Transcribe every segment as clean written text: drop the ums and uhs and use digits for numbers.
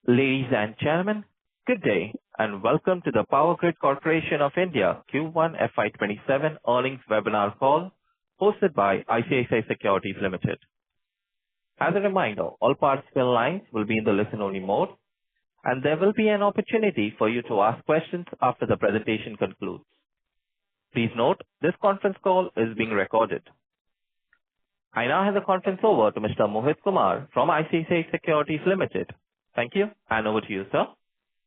Ladies and gentlemen, good day, and welcome to the Power Grid Corporation of India Q1 FY27 earnings webinar call hosted by ICICI Securities Limited. As a reminder, all participant lines will be in the listen-only mode, and there will be an opportunity for you to ask questions after the presentation concludes. Please note, this conference call is being recorded. I now hand the conference over to Mr. Mohit Kumar from ICICI Securities Limited. Thank you, and over to you, sir.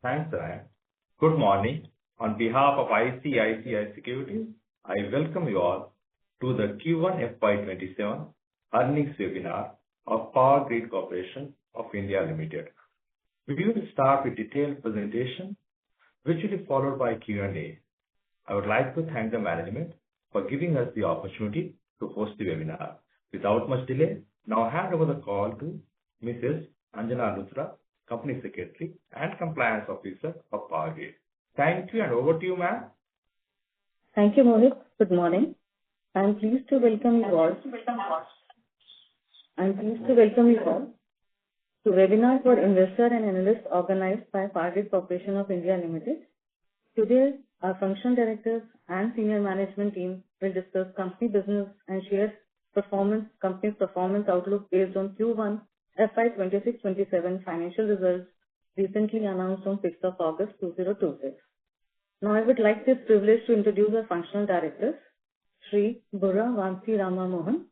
Thanks, Ryan. Good morning. On behalf of ICICI Securities, I welcome you all to the Q1 FY27 earnings webinar of Power Grid Corporation of India Limited. We will start with detailed presentation, which will be followed by Q&A. I would like to thank the management for giving us the opportunity to host the webinar. Without much delay, now hand over the call to Mrs. Anjana Luthra, Company Secretary and Compliance Officer of Power Grid. Thank you, and over to you, ma'am. Thank you, Mohit. Good morning. I am pleased to welcome you all to webinar for investor and analysts organized by Power Grid Corporation of India Limited. Today, our functional directors and senior management team will discuss company business and share company's performance outlook based on Q1 FY26-27 financial results recently announced on 6th of August 2026. Now I would like this privilege to introduce our functional directors, Shri Burra Vansi Rama Mohan,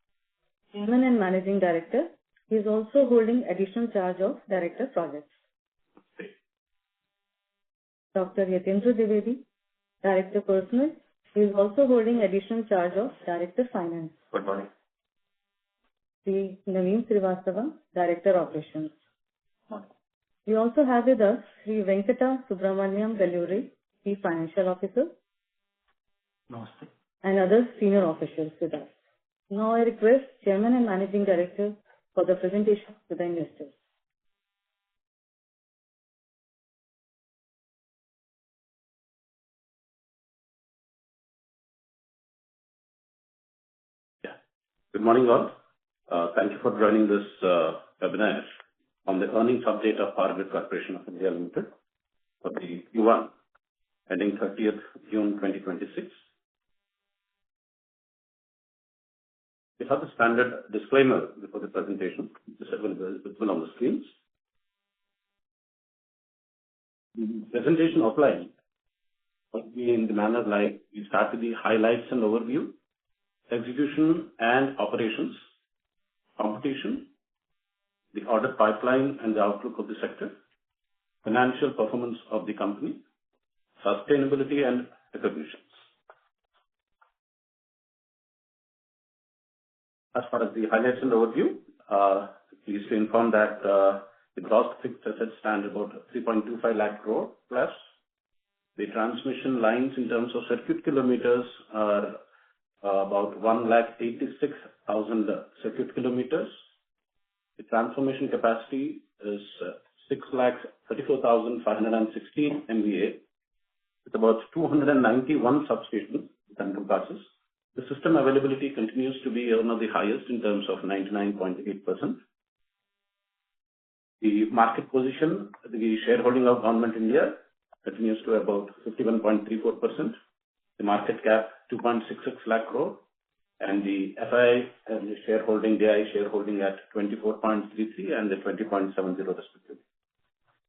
Chairman and Managing Director. He is also holding additional charge of Director Projects. Dr. Yatindra Dwivedi, Director Personnel. He is also holding additional charge of Director Finance. Good morning. Shri Naveen Srivastava, Director Operations. Morning. We also have with us Shri Venkata Subramaniam Galluri, Chief Financial Officer. Namaste. And other senior officials with us. Now I request Chairman and Managing Director for the presentation to the investors. Good morning, all. Thank you for joining this webinar on the earnings update of Power Grid Corporation of India Limited for the Q1 ending 30th June 2026. We have the standard disclaimer before the presentation, which is visible on the screens. The presentation outline will be in the manner like we start with the highlights and overview, execution and operations, competition, the order pipeline and the outlook of the sector, financial performance of the company, sustainability and recognitions. As far as the highlights and overview, pleased to inform that the gross fixed assets stand about 3.25 lakh crore plus. The transmission lines in terms of circuit kilometers are about 1,86,000 circuit kilometers. The transformation capacity is 6,34,516 MVA with about 291 substations that encompasses. The system availability continues to be one of the highest in terms of 99.8%. The market position, the shareholding of Government India continues to about 51.34%. The market cap 2.66 lakh crore, and the FI and the shareholding, DI shareholding at 24.33 and the 20.70 respectively.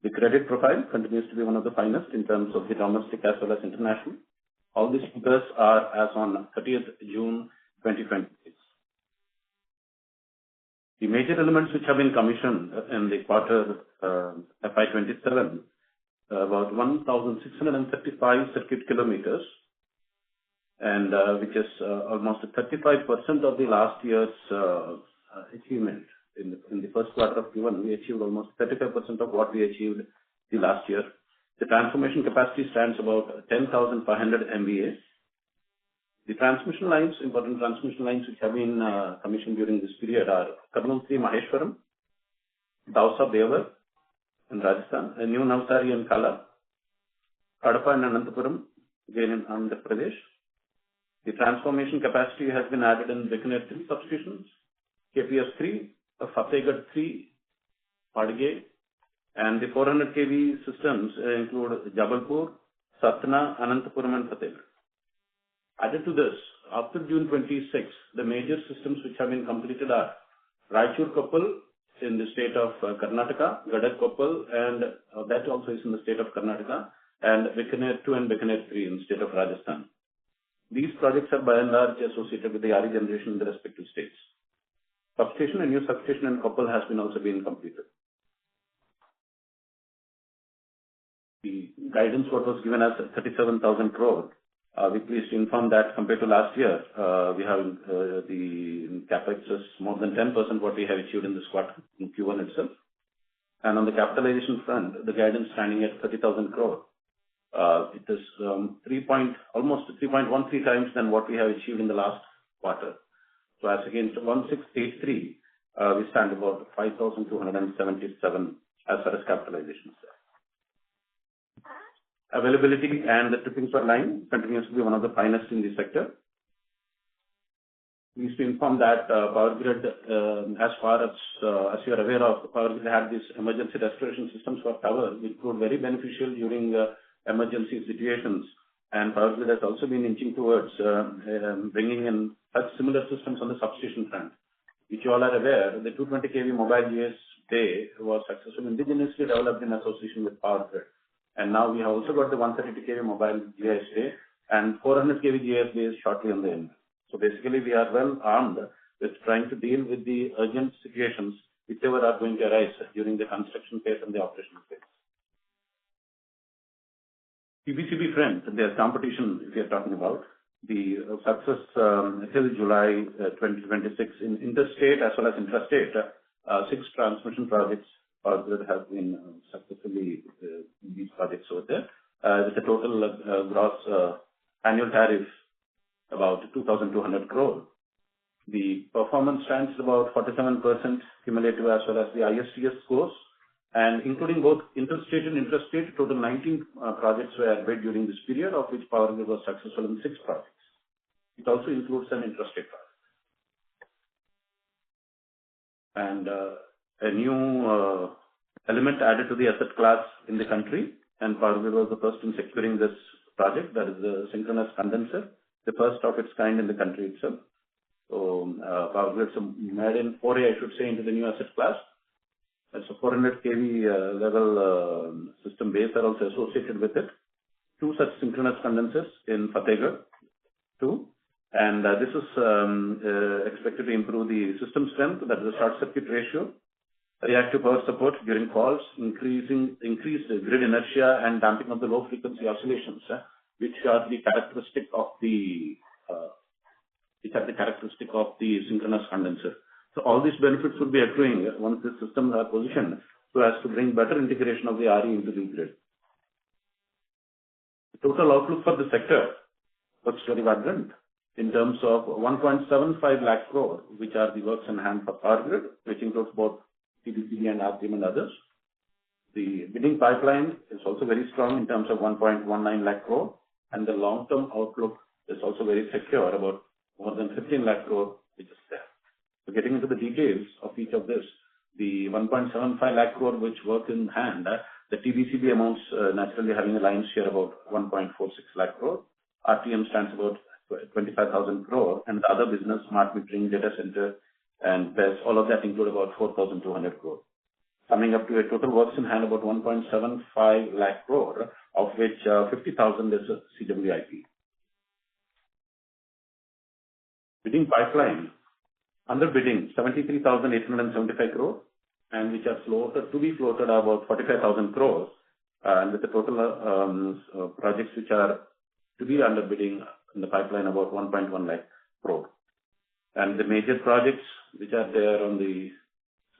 The credit profile continues to be one of the finest in terms of the domestic as well as international. All these figures are as on 30th June 2026. The major elements which have been commissioned in the quarter FY27, about 1,635 circuit kilometers, and which is almost 35% of the last year's achievement. In the first quarter of Q1, we achieved almost 35% of what we achieved the last year. The transformation capacity stands about 10,500 MVA. The transmission lines, important transmission lines which have been commissioned during this period are Karnool 3 Maheshwaram, Dausa Beavar in Rajasthan, and New Navsari and Kala, Kadapa and Anantapuram, again in Andhra Pradesh. The transformation capacity has been added in Bikaner 3 substations, KPS 3, Fatehgarh 3, Padge, And the 400 kV systems include Jabalpur, Satna, Anantapur, and Fatehgarh. Added to this, after June 26, the major systems which have been completed are Raichur Koppal in the state of Karnataka, Gadag Koppal, and that also is in the state of Karnataka, and Bikaner 2 and Bikaner 3 in the state of Rajasthan. These projects are by and large associated with the RE generation in the respective states. Substation, a new substation in Koppal has been also been completed. The guidance what was given as 37,000 crore. We pleased to inform that compared to last year, we have the capex is more than 10% what we have achieved in this quarter in Q1 itself. And on the capitalization front, the guidance standing at 30,000 crore. It is almost 3.13 times than what we have achieved in the last quarter. So as against 1683, we stand about 5,277 as far as capitalization is there. Availability and the trippings per line continues to be one of the finest in the sector. We used to inform that Power Grid, as far as you are aware of, Power Grid had these emergency restoration systems for power, which proved very beneficial during emergency situations. And Power Grid has also been inching towards bringing in such similar systems on the substation front. Which you all are aware, the 220 kV mobile GIS bay was successfully indigenously developed in association with Power Grid. And now we have also got the 132 kV mobile GIS bay and 400 kV GIS bay is shortly on the end. So basically we are well armed with trying to deal with the urgent situations whichever are going to arise during the construction phase and the operational phase. TBCB front, there's competition if you're talking about. The success till July 2026 in interstate as well as intrastate, 6 transmission projects that have been successfully in these projects over there, with a total gross annual tariff about 2,200 crore. The performance stands at about 47% cumulative as well as the ISTS scores, and including both interstate and intrastate, total 19 projects were bid during this period, of which Power Grid was successful in 6 projects. It also includes an intrastate project. And a new element added to the asset class in the country, and Power Grid was the first in securing this project, that is the synchronous condenser, the first of its kind in the country itself. So Power Grid made in foray, I should say, into the new asset class. That's a 400 kV level system base are also associated with it. 2 such synchronous condensers in Fatehgarh, 2. And this is expected to improve the system strength, that is the short circuit ratio, reactive power support during faults, increased grid inertia and damping of the low frequency oscillations, which are the characteristic of the synchronous condenser. So all these benefits would be accruing once the systems are positioned so as to bring better integration of the RE into the grid. The total outlook for the sector looks very vibrant in terms of 1.75 lakh crore, which are the works in hand for Power Grid, which includes both TBCB and RTM and others. The bidding pipeline is also very strong in terms of 1.19 lakh crore, and the long-term outlook is also very secure, about more than 15 lakh crore, which is there. So getting into the details of each of this, the 1.75 lakh crore which work in hand, the TBCB amounts naturally having a lion's share about 1.46 lakh crore. RTM stands about 25,000 crore, and the other business, smart metering, data center, and BESS, all of that include about 4,200 crore. Coming up to a total works in hand about 1.75 lakh crore, of which 50,000 is CWIP. Bidding pipeline, under bidding 73,875 crore, and which are floated to be floated about 45,000 crores, and with the total projects which are to be under bidding in the pipeline about 1.1 lakh crore. And the major projects which are there on the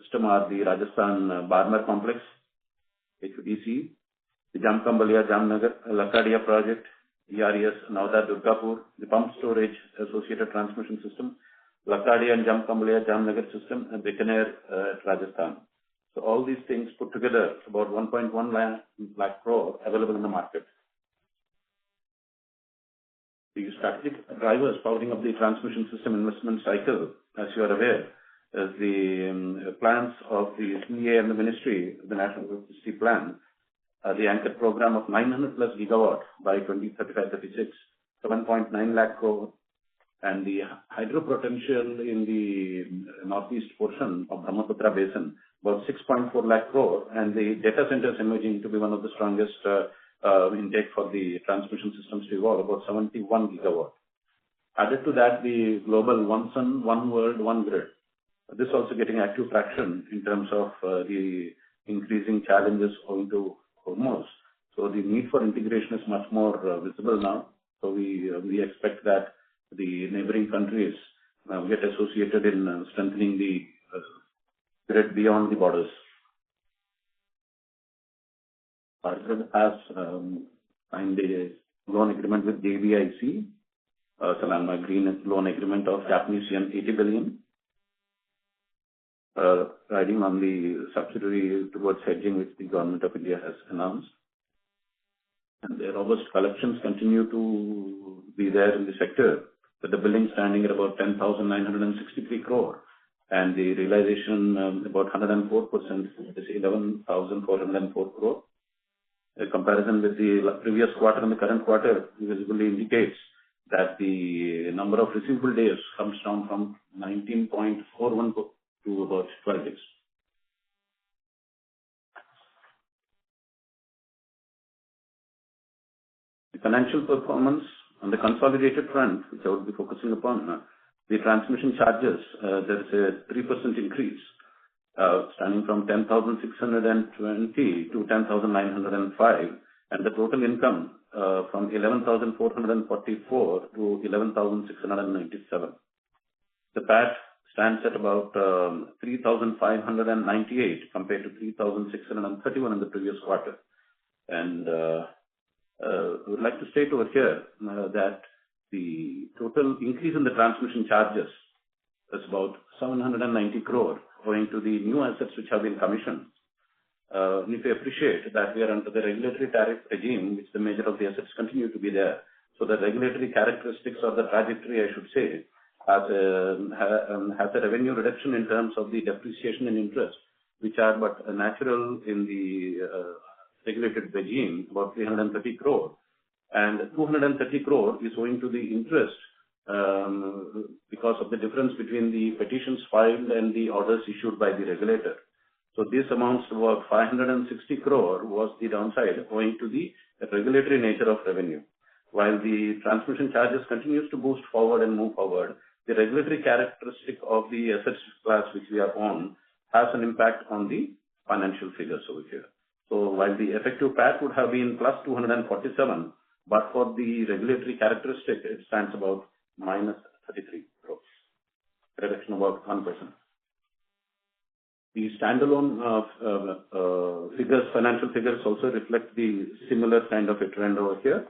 system are the Rajasthan Barmer complex, HVDC, the Jamkambalia Jamnagar Lakadia project, ERES Navda Durgapur, the pump storage associated transmission system, Lakadia and Jamkambalia Jamnagar system, and Bikaner at Rajasthan. So all these things put together, about 1.1 lakh crore available in the market. The strategic drivers powering up the transmission system investment cycle, as you are aware, is the plans of the CEA and the Ministry, the National Electricity Plan, the anchor program of 900 plus gigawatt by 2035-36, 7.9 lakh crore, and the hydro potential in the northeast portion of Brahmaputra Basin, about 6.4 lakh crore, and the data centers emerging to be one of the strongest intake for the transmission systems to evolve, about 71 gigawatt. Added to that, the global one sun, one world, one grid. This also getting active traction in terms of the increasing challenges owing to Hormuz. So the need for integration is much more visible now. So we expect that the neighboring countries get associated in strengthening the grid beyond the borders. Bharat has signed a loan agreement with JBIC, Salama Green loan agreement of Japanese yen 80 billion, riding on the subsidiary towards hedging which the government of India has announced. And the robust collections continue to be there in the sector, with the billing standing at about 10,963 crore, and the realization about 104%, that is 11,404 crore. A comparison with the previous quarter and the current quarter visibly indicates that the number of receivable days comes down from 19.41 to about 12 days. The financial performance on the consolidated front, which I would be focusing upon, the transmission charges, there is a 3% increase, standing from 10,620 to 10,905, and the total income from 11,444 to 11,697. The PAT stands at about 3,598 compared to 3,631 in the previous quarter. And we would like to state over here that the total increase in the transmission charges is about 790 crore owing to the new assets which have been commissioned. If we appreciate that we are under the regulatory tariff regime, which the major of the assets continue to be there. So the regulatory characteristics or the trajectory, I should say, has a revenue reduction in terms of the depreciation and interest, which are but natural in the regulated regime, about 330 crore. And 230 crore is owing to the interest because of the difference between the petitions filed and the orders issued by the regulator. So this amounts to about 560 crore was the downside owing to the regulatory nature of revenue. While the transmission charges continues to boost forward and move forward, the regulatory characteristic of the assets class which we are on has an impact on the financial figures over here. So while the effective PAT would have been plus 247, but for the regulatory characteristic, it stands about minus 33 crores, reduction about 1%. The standalone figures, financial figures also reflect the similar kind of a trend over here.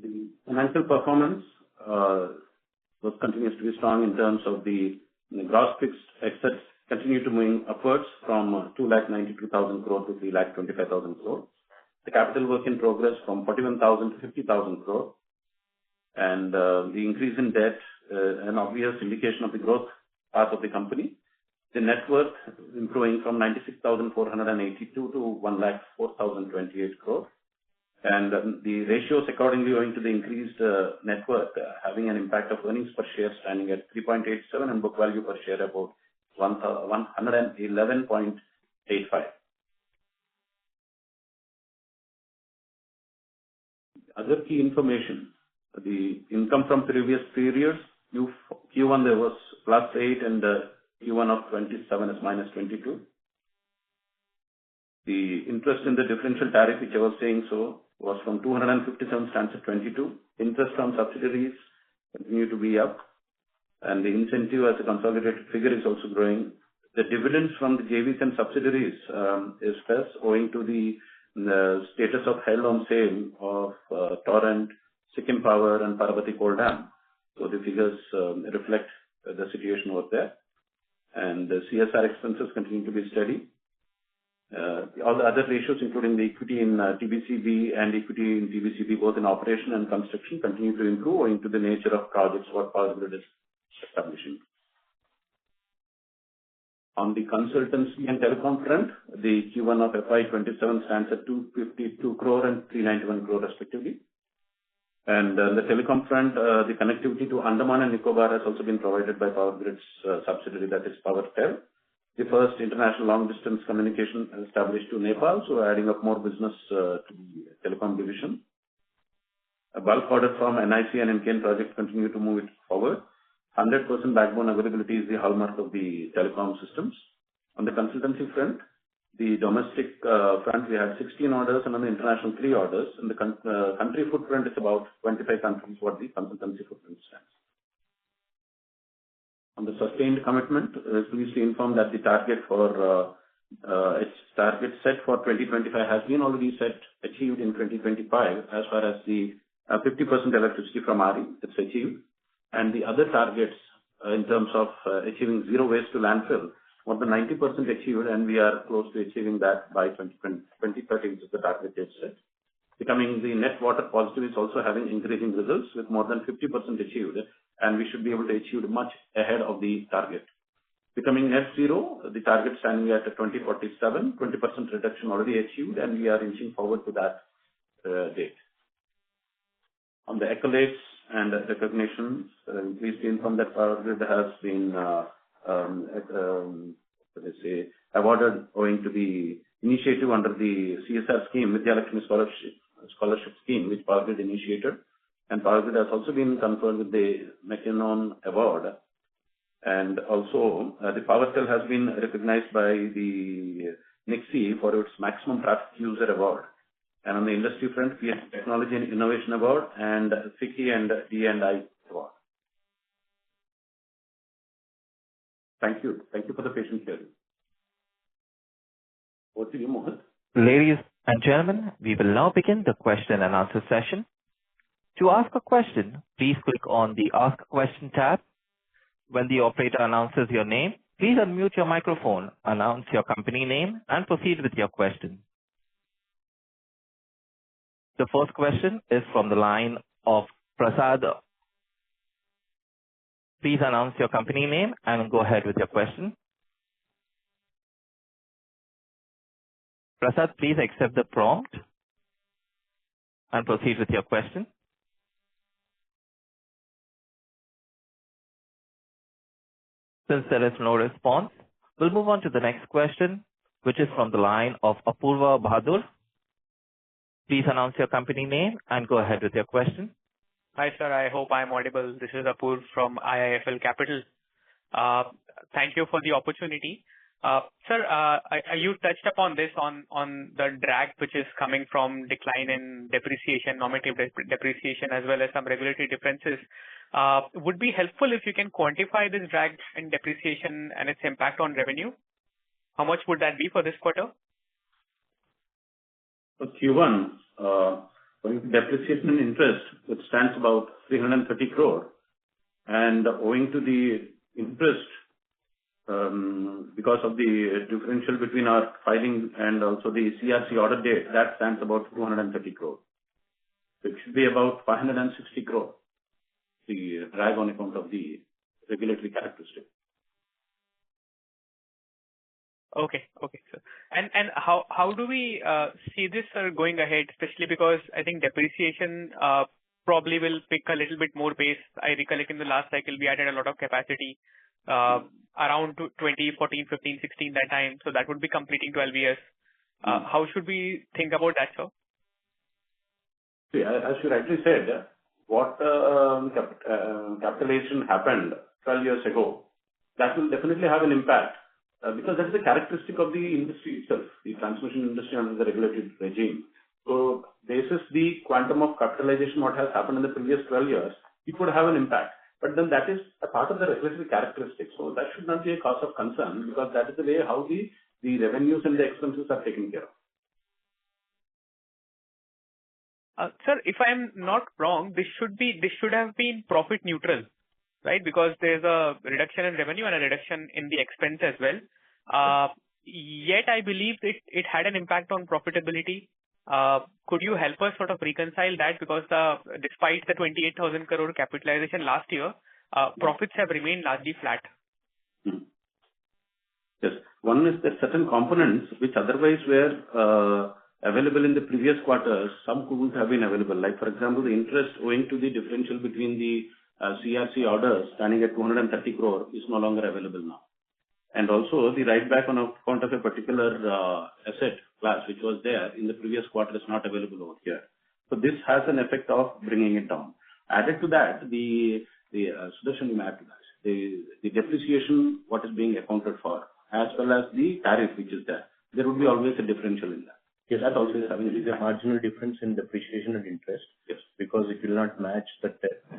The financial performance continues to be strong in terms of the gross fixed assets continue to move upwards from 2,92,000 crore to 3,25,000 crore. The capital work in progress from 41,000 to 50,000 crore. And the increase in debt, an obvious indication of the growth path of the company. The net worth improving from 96,482 to 1,04,028 crore. And the ratios accordingly owing to the increased net worth having an impact of earnings per share standing at 3.87 and book value per share about 111.85. Other key information, the income from previous periods, Q1 there was plus 8 and Q1 of 27 is minus 22. The interest in the differential tariff, which I was saying so, was from 257 stands at 22. Interest from subsidiaries continue to be up. And the incentive as a consolidated figure is also growing. The dividends from the JVs and subsidiaries is less owing to the status of held on sale of Torrent, Sikkim Power and Parvati Coal Dam. So the figures reflect the situation over there. And the CSR expenses continue to be steady. All the other ratios, including the equity in TBCB and equity in TBCB, both in operation and construction, continue to improve owing to the nature of projects what Power Grid is establishing. On the consultancy and telecom front, the Q1 of FY27 stands at 252 crore and 391 crore respectively. And the telecom front, the connectivity to Andaman and Nicobar has also been provided by Power Grid's subsidiary, that is PowerTel. The first international long-distance communication established to Nepal, so adding up more business to the telecom division. A bulk order from NIC and MKN project continue to move it forward. 100% backbone availability is the hallmark of the telecom systems. On the consultancy front, the domestic front, we had 16 orders, and on the international 3 orders. And the country footprint is about 25 countries, what the consultancy footprint stands. On the sustained commitment, pleased to inform that the target for its target set for 2025 has been already achieved in 2025 as far as the 50% electricity from RE, it's achieved. And the other targets in terms of achieving zero waste to landfill, more than 90% achieved, and we are close to achieving that by 2030, which is the target date set. Becoming the net water positive is also having increasing results with more than 50% achieved, and we should be able to achieve much ahead of the target. Becoming net zero, the target standing at 2047, 20% reduction already achieved, and we are inching forward to that date. On the accolades and recognitions, pleased to inform that Power Grid has been awarded owing to the initiative under the CSR scheme, Vidyalakshmi Scholarship Scheme, which Power Grid initiated. And Power Grid has also been conferred with the McKinnon Award. And also, the PowerTel has been recognized by the NICSI for its Maximum Traffic User Award. And on the industry front, we have Technology and Innovation Award and FICCI and D&I Award. Thank you. Thank you for the patient hearing. Over to you, Mohit. Ladies and gentlemen, we will now begin the question and answer session. To ask a question, please click on the Ask a Question tab. When the operator announces your name, please unmute your microphone, announce your company name, and proceed with your question. The first question is from the line of Prasad. Please announce your company name and go ahead with your question. Prasad, please accept the prompt and proceed with your question. Since there is no response, we'll move on to the next question, which is from the line of Apurva Bahadur. Please announce your company name and go ahead with your question. Hi, sir. I hope I'm audible. This is Apurva from IIFL Capital. Thank you for the opportunity. Sir, you touched upon this on the drag which is coming from decline in depreciation, normative depreciation, as well as some regulatory differences. Would be helpful if you can quantify this drag in depreciation and its impact on revenue. How much would that be for this quarter? For Q1, depreciation and interest, it stands about 330 crore. And owing to the interest, because of the differential between our filing and also the CRC order date, that stands about 230 crore. So it should be about 560 crore, the drag on account of the regulatory characteristic. Okay, sir. And how do we see this going ahead, especially because I think depreciation probably will pick a little bit more pace. I recollect in the last cycle we added a lot of capacity around 2014, 15, 16 that time. So that would be completing 12 years. How should we think about that, sir? See, as you rightly said, what capitalization happened 12 years ago, that will definitely have an impact. Because that is a characteristic of the industry itself, the transmission industry under the regulatory regime. So, basis the quantum of capitalization, what has happened in the previous 12 years, it would have an impact. But then that is a part of the regulatory characteristic. So, that should not be a cause of concern because that is the way how the revenues and the expenses are taken care of. Sir, if I am not wrong, this should have been profit neutral, right? Because there's a reduction in revenue and a reduction in the expense as well. Yet I believe it had an impact on profitability. Could you help us sort of reconcile that? Because despite the 28,000 crore capitalization last year, profits have remained largely flat. Yes. One is that certain components which otherwise were available in the previous quarters, some couldn't have been available. Like, for example, the interest owing to the differential between the CRC orders standing at 230 crore is no longer available now. And also the write back on account of a particular asset class which was there in the previous quarter is not available over here. So this has an effect of bringing it down. Added to that, the Sudarshan, you add to that, the depreciation, what is being accounted for, as well as the tariff which is there. There would be always a differential in that. Yes, that also is having a marginal difference in depreciation and interest. Yes. Because it will not match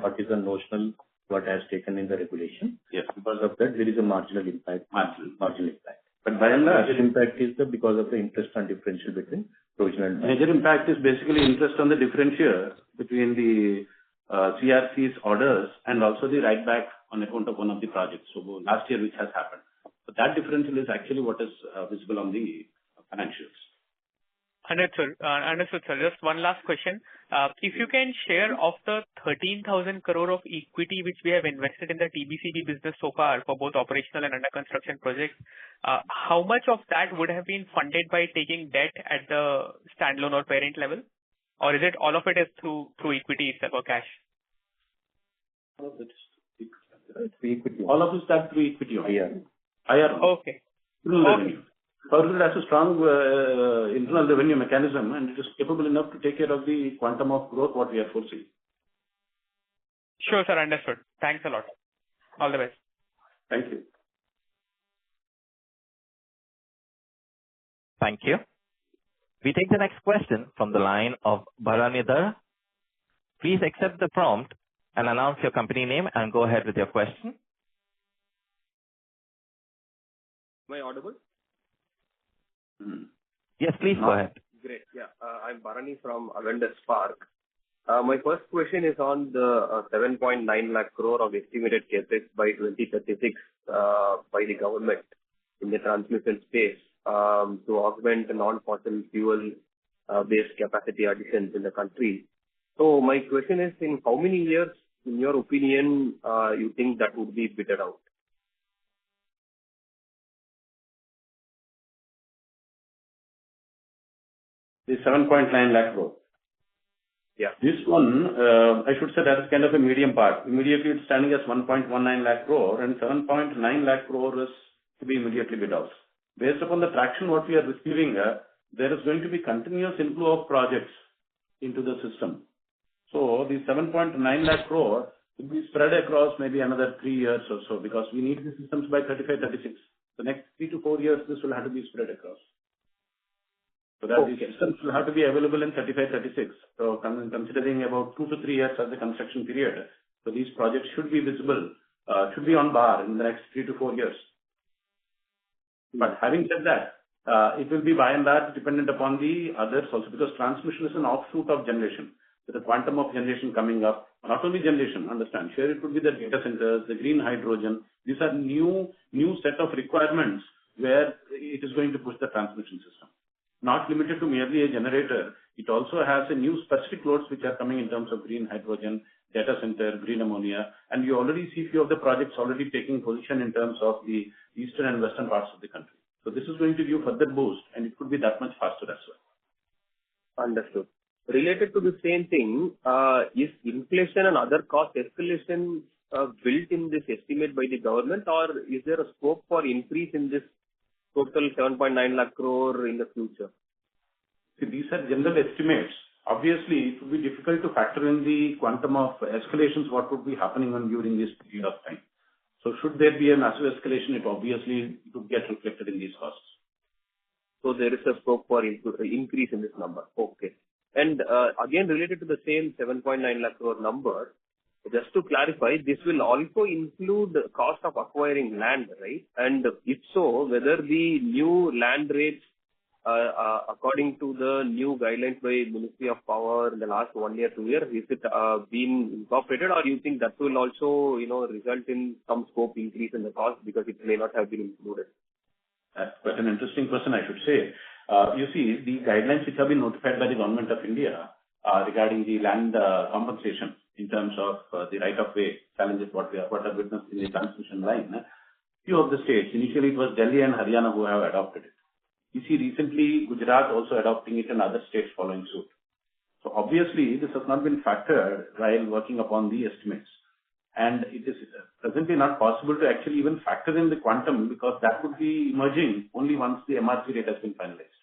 what is the notional what has taken in the regulation. Yes. Because of that, there is a marginal impact. Marginal impact. But by and large, major impact is because of the interest and differential between provisional and major impact is basically interest on the differential between the CRC's orders and also the write back on account of one of the projects. So last year, which has happened. So that differential is actually what is visible on the financials. Understood, sir. Just one last question. If you can share of the 13,000 crore of equity which we have invested in the TBCB business so far for both operational and under construction projects, how much of that would have been funded by taking debt at the standalone or parent level? Or is it all of it is through equity itself or cash? All of it is equity. All of it is that through equity. Okay. Okay. Further, it has a strong internal revenue mechanism and it is capable enough to take care of the quantum of growth what we are foreseeing. Sure, sir. Understood. Thanks a lot. All the best. Thank you. Thank you. We take the next question from the line of Bharanidhar. Please accept the prompt and announce your company name and go ahead with your question. Am I audible? Yes, please go ahead. Great. Yeah. I'm Bharani from Avendus Spark. My first question is on the 7.9 lakh crore of estimated capex by 2036 by the government in the transmission space to augment the non-fossil fuel based capacity additions in the country. So my question is, in how many years, in your opinion, you think that would be bidded out? The 7.9 lakh crore. Yeah. This one, I should say that is kind of a medium part. Immediately it's standing as 1.19 lakh crore and 7.9 lakh crore is to be immediately bid out. Based upon the traction what we are receiving, there is going to be continuous inflow of projects into the system. So the 7.9 lakh crore will be spread across maybe another 3 years or so because we need the systems by 35-36. The next 3 to 4 years, this will have to be spread across. So that the systems will have to be available in 35-36. So considering about 2 to 3 years as the construction period, so these projects should be visible, should be on bar in the next 3 to 4 years. But having said that, it will be by and large dependent upon the others also because transmission is an offshoot of generation. With the quantum of generation coming up, not only generation, understand, here it could be the data centers, the green hydrogen. These are new set of requirements where it is going to push the transmission system. Not limited to merely a generator, it also has a new specific loads which are coming in terms of green hydrogen, data center, green ammonia, and you already see few of the projects already taking position in terms of the eastern and western parts of the country. So this is going to give further boost and it could be that much faster as well. Understood. Related to the same thing, is inflation and other cost escalation built in this estimate by the government or is there a scope for increase in this total 7.9 lakh crore in the future? See, these are general estimates. Obviously, it would be difficult to factor in the quantum of escalations, what would be happening during this period of time. So should there be a massive escalation, it obviously would get reflected in these costs. So there is a scope for increase in this number. Okay. And again, related to the same 7.9 lakh crore number, just to clarify, this will also include the cost of acquiring land, right? And if so, whether the new land rates, according to the new guidelines by Ministry of Power in the last 1 year, 2 years, is it been incorporated or you think that will also, result in some scope increase in the cost because it may not have been included? That's quite an interesting question, I should say. You see, the guidelines which have been notified by the Government of India regarding the land compensation, in terms of the right-of-way challenges what are witnessed in the transmission line. Few of the states, initially it was Delhi and Haryana who have adopted it. You see recently Gujarat also adopting it and other states following suit. So obviously this has not been factored while working upon the estimates. And it is presently not possible to actually even factor in the quantum because that would be emerging only once the MRC rate has been finalized.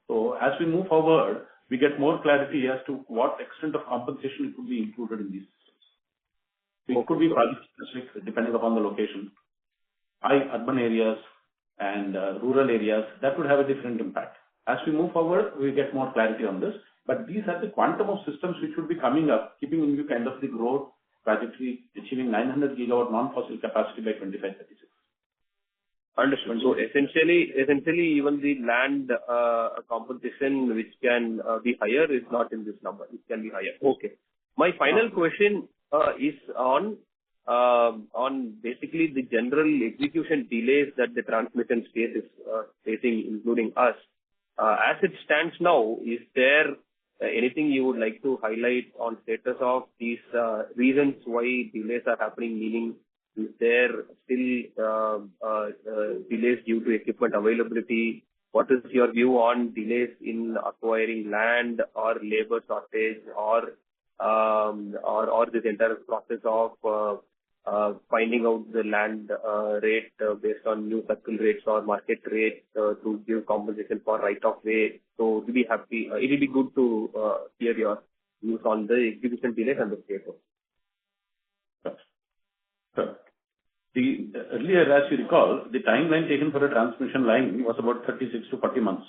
So as we move forward, we get more clarity as to what extent of compensation could be included in these systems. So it could be project specific depending upon the location. High urban areas and rural areas, that would have a different impact. As we move forward, we get more clarity on this. But these are the quantum of systems which would be coming up, keeping in view kind of the growth trajectory, achieving 900 gigawatt non-fossil capacity by 2536. Understood. So essentially, even the land compensation which can be higher is not in this number. It can be higher. Okay. My final question is on basically the general execution delays that the transmission space is facing, including us. As it stands now, is there anything you would like to highlight on status of these reasons why delays are happening? Meaning, is there still delays due to equipment availability? What is your view on delays in acquiring land or labor shortage or this entire process of finding out the land rate based on new circle rates or market rates to give compensation for right of way? So we'll be happy. It will be good to hear your views on the execution delays and the status. Sure. Earlier, as you recall, the timeline taken for a transmission line was about 36 to 40 months.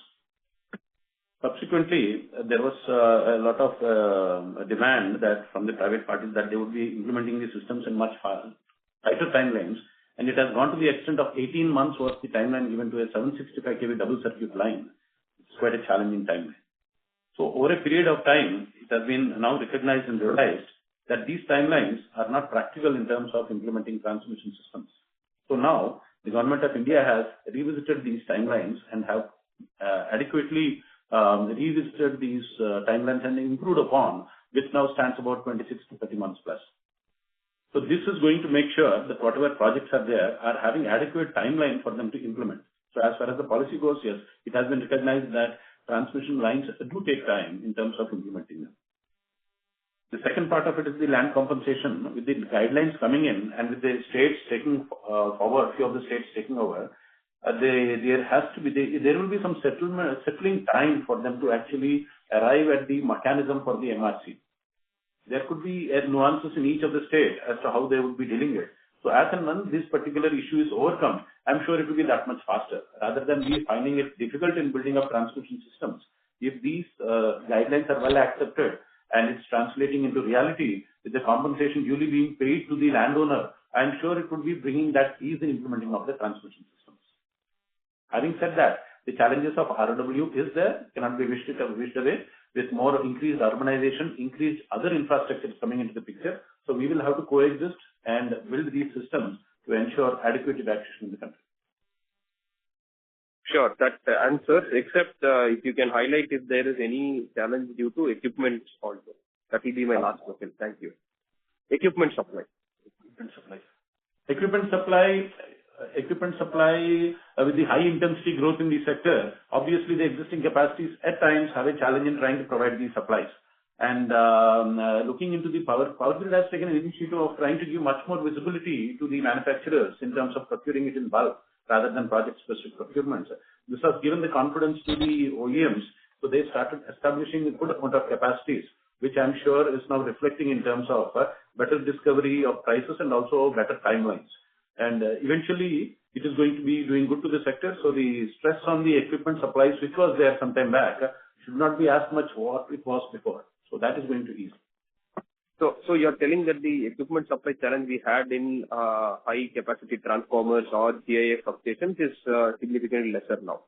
Subsequently, there was a lot of demand that from the private parties that they would be implementing the systems in much tighter timelines, and it has gone to the extent of 18 months was the timeline given to a 765 kV double circuit line. It's quite a challenging timeline. So over a period of time, it has been now recognized and realized that these timelines are not practical in terms of implementing transmission systems. So now the government of India has revisited these timelines and have adequately revisited these timelines and improved upon, which now stands about 26 to 30 months plus. So this is going to make sure that whatever projects are there are having adequate timeline for them to implement. So as far as the policy goes, yes, it has been recognized that transmission lines do take time in terms of implementing them. The second part of it is the land compensation. With the guidelines coming in and with the states taking forward, few of the states taking over, there will be some settling time for them to actually arrive at the mechanism for the MRC. There could be nuances in each of the states as to how they would be dealing with. So as and when this particular issue is overcome, I'm sure it will be that much faster. Rather than we finding it difficult in building up transmission systems, if these guidelines are well accepted and it's translating into reality, with the compensation duly being paid to the landowner, I'm sure it would be bringing that ease in implementing of the transmission systems. Having said that, the challenges of ROW is there, cannot be wished away. With more increased urbanization, increased other infrastructures coming into the picture, so we will have to coexist and build these systems to ensure adequate evacuation in the country. Sure, that answers, except if you can highlight if there is any challenge due to equipment also. That will be my last question. Thank you. Equipment supply. Equipment supply with the high intensity growth in the sector, obviously the existing capacities at times have a challenge in trying to provide these supplies. And looking into the power grid has taken an initiative of trying to give much more visibility to the manufacturers in terms of procuring it in bulk rather than project-specific procurements. This has given the confidence to the OEMs, so they started establishing a good amount of capacities, which I'm sure is now reflecting in terms of better discovery of prices and also better timelines. And eventually, it is going to be doing good to the sector. So the stress on the equipment supplies, which was there some time back, should not be as much what it was before. So that is going to ease. So you're telling that the equipment supply challenge we had in high capacity transformers or GIS substations is significantly lesser now.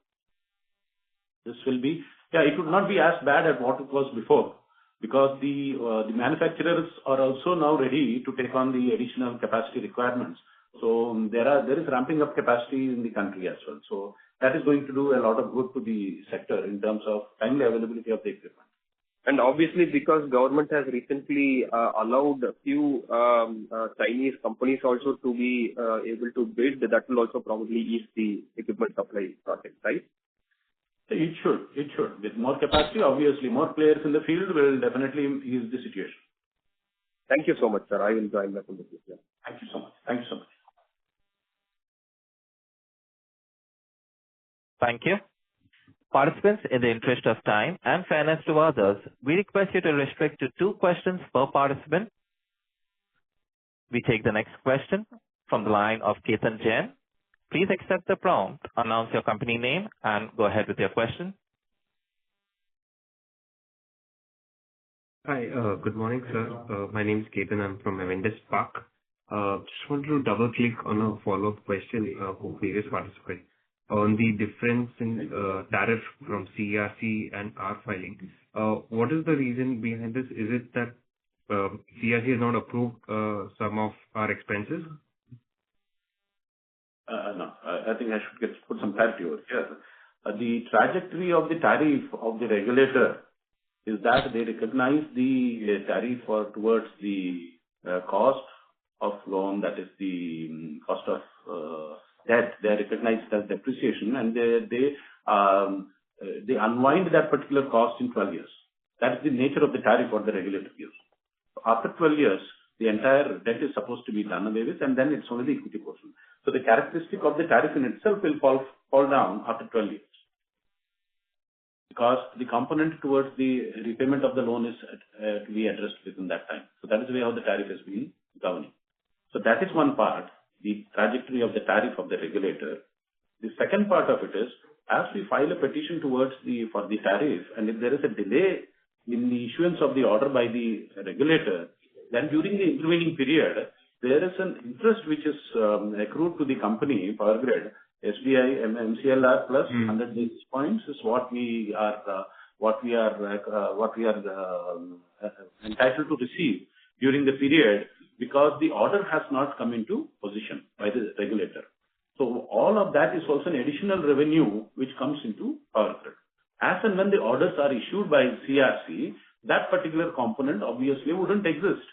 This will be, it would not be as bad as what it was before, because the manufacturers are also now ready to take on the additional capacity requirements. So there is ramping up capacity in the country as well. So that is going to do a lot of good to the sector in terms of timely availability of the equipment. And obviously, because government has recently allowed a few Chinese companies also to be able to bid, that will also probably ease the equipment supply project, right? It should. It should. With more capacity, obviously, more players in the field will definitely ease the situation. Thank you so much, sir. I will join back in the future. Thank you so much. Thank you so much. Thank you. Participants, in the interest of time and fairness to others, we request you to restrict to 2 questions per participant. We take the next question from the line of Ketan Jain. Please accept the prompt, announce your company name, and go ahead with your question. Hi, good morning, sir. My name is Ketan. I'm from Avendus Park. Just wanted to double-click on a follow-up question for previous participant on the difference in tariff from CERC and our filing. What is the reason behind this? Is it that CERC has not approved some of our expenses? No, I think I should put some clarity over here. The trajectory of the tariff of the regulator is that they recognize the tariff towards the cost of loan, that is the cost of debt. They recognize it as depreciation, and they unwind that particular cost in 12 years. That is the nature of the tariff what the regulator gives. So after 12 years, the entire debt is supposed to be done away with, and then it's only the equity portion. So the characteristic of the tariff in itself will fall down after 12 years. Because the component towards the repayment of the loan is to be addressed within that time. So that is the way how the tariff has been governing. So that is one part, the trajectory of the tariff of the regulator. The second part of it is, as we file a petition for the tariff, and if there is a delay in the issuance of the order by the regulator, then during the intervening period, there is an interest which is accrued to the company, Power Grid, SBI, MCLR plus 100 basis points is what we are entitled to receive during the period, because the order has not come into position by the regulator. So all of that is also an additional revenue which comes into Power Grid. As and when the orders are issued by CERC, that particular component obviously wouldn't exist.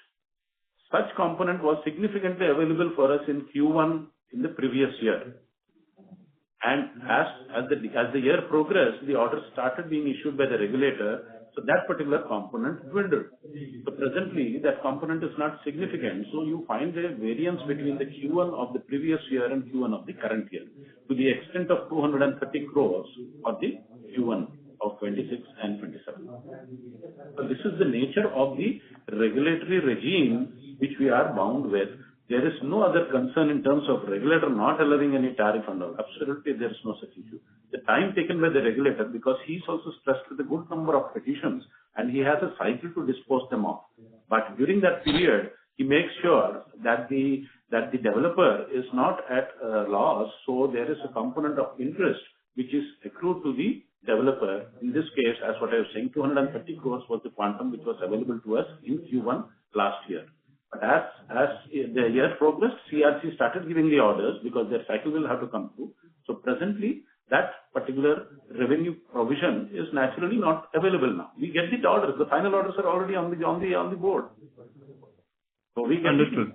Such component was significantly available for us in Q1 in the previous year. And as the year progressed, the orders started being issued by the regulator, so that particular component dwindled. So presently, that component is not significant. So you find a variance between the Q1 of the previous year and Q1 of the current year to the extent of 230 crores for the Q1 of 26 and 27. So this is the nature of the regulatory regime which we are bound with. There is no other concern in terms of regulator not allowing any tariff and all. Absolutely, there is no such issue. The time taken by the regulator, because he's also stressed with a good number of petitions and he has a cycle to dispose them off. But during that period, he makes sure that the developer is not at loss. So there is a component of interest which is accrued to the developer. In this case, as what I was saying, 230 crores was the quantum which was available to us in Q1 last year. But as the year progressed, CERC started giving the orders because their cycle will have to come through. So presently, that particular revenue provision is naturally not available now. We get the orders. The final orders are already on the board. So we get understood.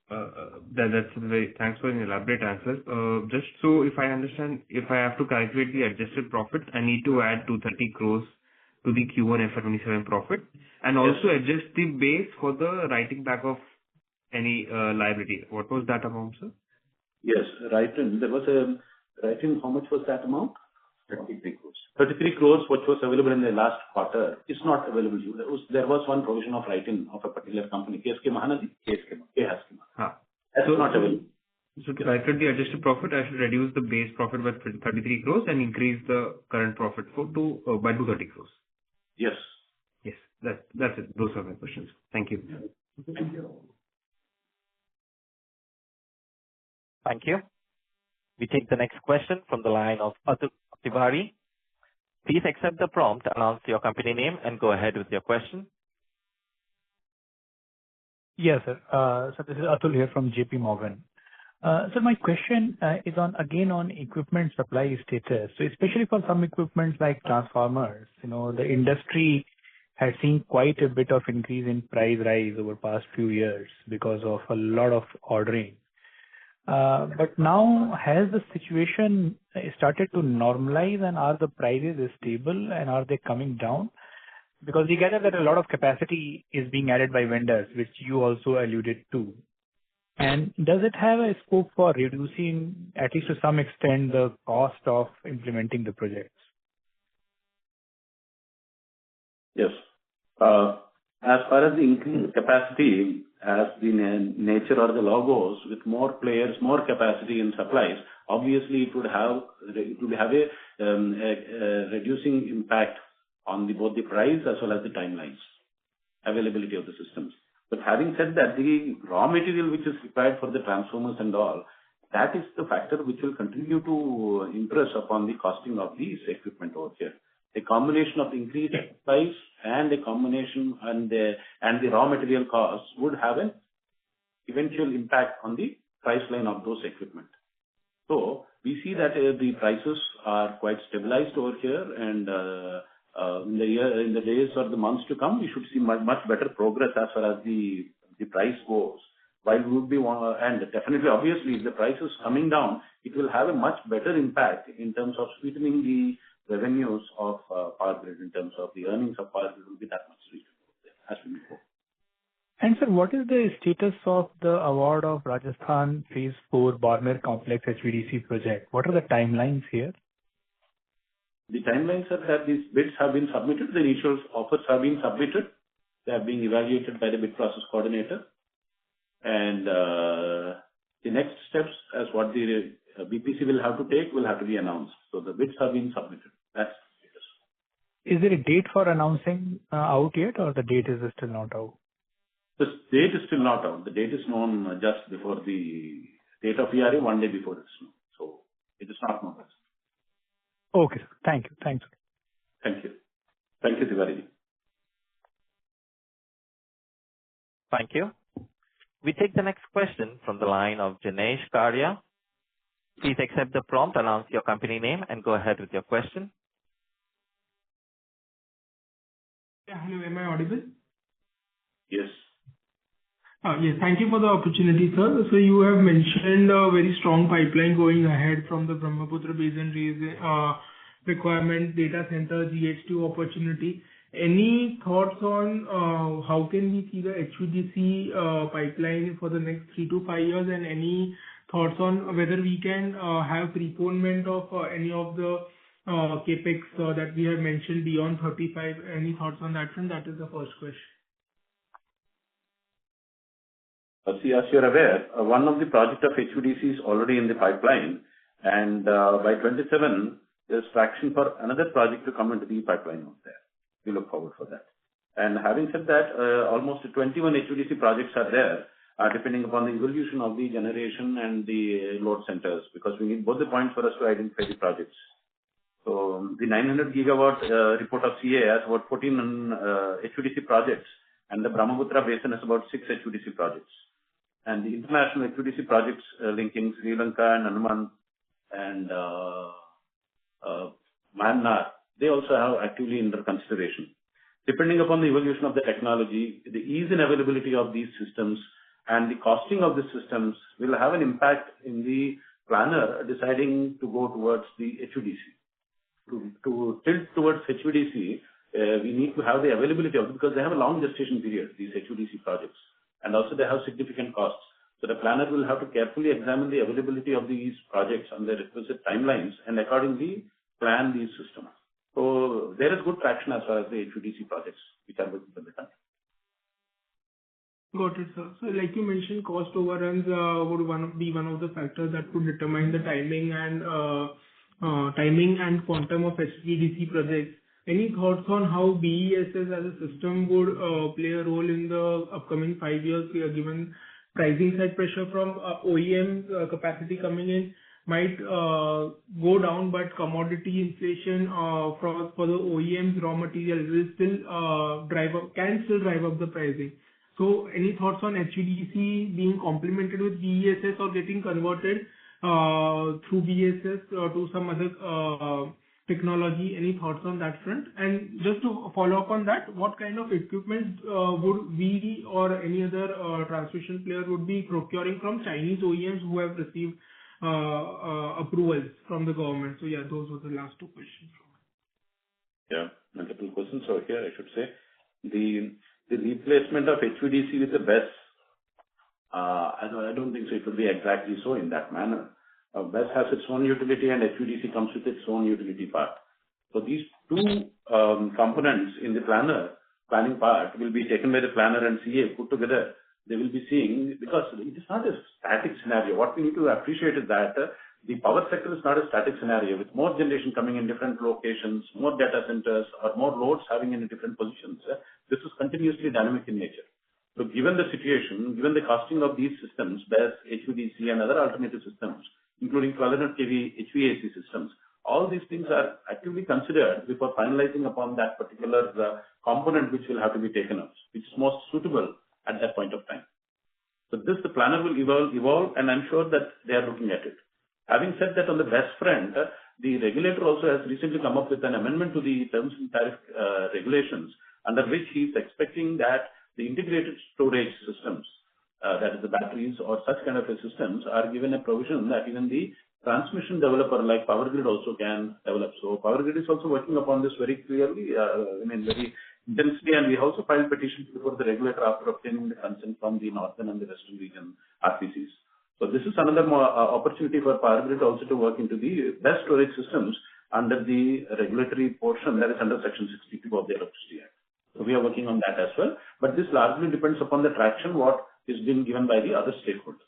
That's very, thanks for an elaborate answer. Just so if I understand, if I have to calculate the adjusted profit, I need to add 230 crores to the Q1 FY27 profit and also adjust the base for the writing back of any liability. What was that amount, sir? Yes, write-in. There was a write-in. How much was that amount? 33 crores. 33 crores, which was available in the last quarter, is not available. There was one provision of write-in of a particular company, KSK Mahanadi. That's not available. So to calculate the adjusted profit, I should reduce the base profit by 33 crores and increase the current profit by 230 crores. Yes. Yes, that's it. Those are my questions. Thank you. Thank you. Thank you. We take the next question from the line of Atul Tiwari. Please accept the prompt, announce your company name, and go ahead with your question. Yes, sir. So this is Atul here from JP Morgan. So my question is on equipment supply status. So especially for some equipment like transformers, the industry had seen quite a bit of increase in price rise over past few years because of a lot of ordering. But now has the situation started to normalize, and are the prices stable, and are they coming down? Because we gather that a lot of capacity is being added by vendors, which you also alluded to. And does it have a scope for reducing, at least to some extent, the cost of implementing the projects? Yes. As far as the increased capacity, as the nature or the logos with more players, more capacity in supplies, obviously it would have a reducing impact on both the price as well as the timelines, availability of the systems. But having said that, the raw material which is required for the transformers and all, that is the factor which will continue to impress upon the costing of these equipment over here. A combination of increased price and a combination and the raw material costs would have an eventual impact on the price line of those equipment. So we see that the prices are quite stabilized over here, and in the days or the months to come, we should see much better progress as far as the price goes. While we would be and definitely, obviously, if the price is coming down, it will have a much better impact in terms of sweetening the revenues of Power Grid, in terms of the earnings of Power Grid will be that much reasonable as we move forward. And sir, what is the status of the award of Rajasthan Phase 4 Barmer Complex HVDC project? What are the timelines here? The timelines are that these bids have been submitted, the initial offers have been submitted, they are being evaluated by the bid process coordinator, and the next steps as what the BPC will have to take will have to be announced. So the bids have been submitted. That's it. Is there a date for announcing out yet, or the date is still not out? The date is still not out. The date is known just before the date of ERA, one day before it's known. So it is not known. Okay, sir. Thank you. Thanks. Thank you. Thank you, Tiwari. Thank you. We take the next question from the line of Jinesh Karia. Please accept the prompt, announce your company name, and go ahead with your question. Yeah, hello. Am I audible? Yes. Yes, thank you for the opportunity, sir. So you have mentioned a very strong pipeline going ahead from the Brahmaputra Basin requirement, data center, GH2 opportunity. Any thoughts on how can we see the HVDC pipeline for the next 3 to 5 years, and any thoughts on whether we can have preponement of any of the capex that we have mentioned beyond 35? Any thoughts on that front? That is the first question. See, as you're aware, one of the project of HVDC is already in the pipeline, and by 27, there's traction for another project to come into the pipeline out there. We look forward for that. And having said that, almost 21 HVDC projects are there, depending upon the evolution of the generation and the load centers, because we need both the points for us to identify the projects. So the 900 gigawatt report of CA has about 14 HVDC projects, and the Brahmaputra Basin has about 6 HVDC projects. And the international HVDC projects linking Sri Lanka and Andaman and Myanmar, they also have actively under consideration. Depending upon the evolution of the technology, the ease and availability of these systems and the costing of the systems will have an impact in the planner deciding to go towards the HVDC. To tilt towards HVDC, we need to have the availability of it, because they have a long gestation period, these HVDC projects. And also they have significant costs. So the planner will have to carefully examine the availability of these projects on the requisite timelines and accordingly plan these systems. So there is good traction as far as the HVDC projects which are working for the country. Got it, sir. So like you mentioned, cost overruns would be one of the factors that could determine the timing and quantum of HVDC projects. Any thoughts on how BESS as a system would play a role in the upcoming 5 years, given pricing side pressure from OEM capacity coming in might go down, but commodity inflation for the OEMs raw material will still can still drive up the pricing. So any thoughts on HVDC being complemented with BESS or getting converted through BESS to some other technology? Any thoughts on that front? And just to follow up on that, what kind of equipment would we or any other transmission player would be procuring from Chinese OEMs who have received approvals from the government? So yeah, those were the last two questions. Yeah, multiple questions. So here I should say the replacement of HVDC with the BESS, I don't think so it will be exactly so in that manner. BESS has its own utility and HVDC comes with its own utility part. So these two components in the planning part will be taken by the planner and CA put together. They will be seeing, because it is not a static scenario. What we need to appreciate is that the power sector is not a static scenario. With more generation coming in different locations, more data centers, or more loads having in different positions, this is continuously dynamic in nature. So given the situation, given the costing of these systems, BESS, HVDC, and other alternative systems, including 1200 kV HVAC systems, all these things are actively considered before finalizing upon that particular component which will have to be taken up, which is most suitable at that point of time. So this, the planner will evolve, and I'm sure that they are looking at it. Having said that, on the BESS front, the regulator also has recently come up with an amendment to the terms and tariff regulations, under which he is expecting that the integrated storage systems, that is the batteries or such kind of systems, are given a provision that even the transmission developer like Power Grid also can develop. So Power Grid is also working upon this very clearly, very intensely, and we also filed petitions before the regulator after obtaining the consent from the northern and the western region RPCs. So this is another more opportunity for Power Grid also to work into the best storage systems under the regulatory portion that is under Section 62 of the Electricity Act. So we are working on that as well. But this largely depends upon the traction what is being given by the other stakeholders.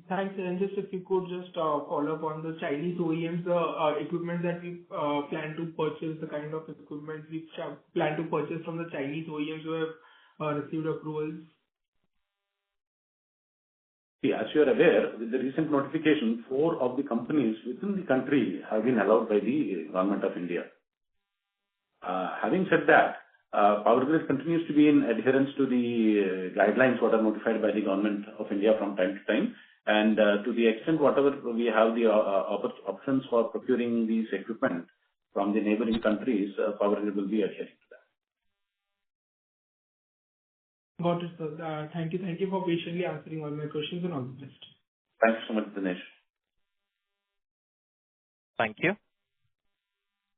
Thanks. And just if you could just follow up on the Chinese OEMs, the equipment that we plan to purchase, the kind of equipment we plan to purchase from the Chinese OEMs who have received approvals. See, as you are aware, with the recent notification, 4 of the companies within the country have been allowed by the Government of India. Having said that, Power Grid continues to be in adherence to the guidelines what are notified by the Government of India from time to time. And to the extent whatever we have the options for procuring these equipment from the neighboring countries, Power Grid will be adhering to that. Got it, sir. Thank you. Thank you for patiently answering all my questions, and all the best. Thanks so much, Dinesh. Thank you.